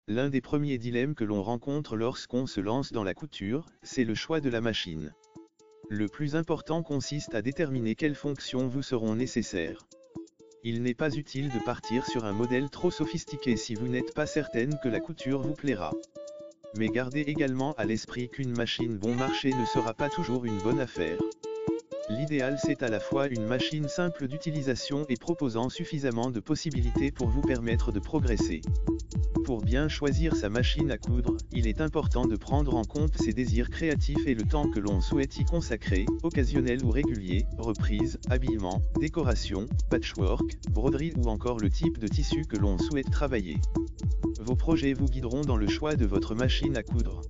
L'un des premiers dilemmes que l'on rencontre lorsqu'on se lance dans la couture, c'est le choix de la machine. Le plus important consiste à déterminer quelles fonctions vous seront nécessaires. Il n'est pas utile de partir sur un modèle trop sophistiqué si vous n'êtes pas certaine que la couture vous plaira. Mais gardez également à l'esprit qu'une machine bon marché ne sera pas toujours une bonne affaire. L'idéal c'est à la fois une machine simple d'utilisation et proposant suffisamment de possibilités pour vous permettre de progresser. Pour bien choisir sa machine à coudre, il est important de prendre en compte ses désirs créatifs et le temps que l'on souhaite y consacrer, occasionnel ou régulier, reprise, habillement, décoration, patchwork, broderie ou encore le type de tissu que l'on souhaite travailler. Vos projets vous guideront dans le choix de votre machine à coudre.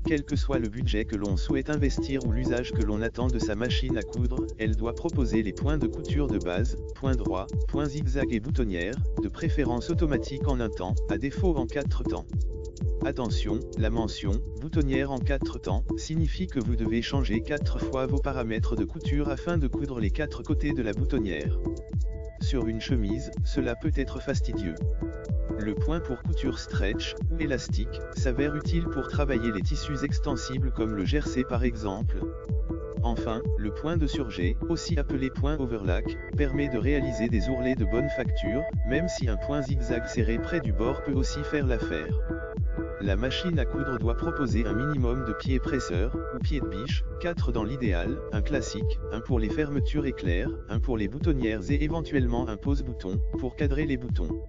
Quel que soit le budget que l'on souhaite investir ou l'usage que l'on attend de sa machine à coudre, elle doit proposer les points de couture de base, points droits, points zigzag et boutonnières, de préférence automatique en un temps, à défaut en 4 temps. Attention, la mention « boutonnière en 4 temps » signifie que vous devez changer 4 fois vos paramètres de couture afin de coudre les 4 côtés de la boutonnière. Sur une chemise, cela peut être fastidieux. Le point pour couture stretch, ou élastique, s'avère utile pour travailler les tissus extensibles comme le jersey par exemple. Enfin, le point de surjet, aussi appelé point overlock, permet de réaliser des ourlets de bonne facture, même si un point zigzag serré près du bord peut aussi faire l'affaire. La machine à coudre doit proposer un minimum de pieds presseurs, ou pieds de biche, 4 dans l'idéal, un classique, un pour les fermetures éclairs, un pour les boutonnières et éventuellement un pose-bouton, pour cadrer les boutons.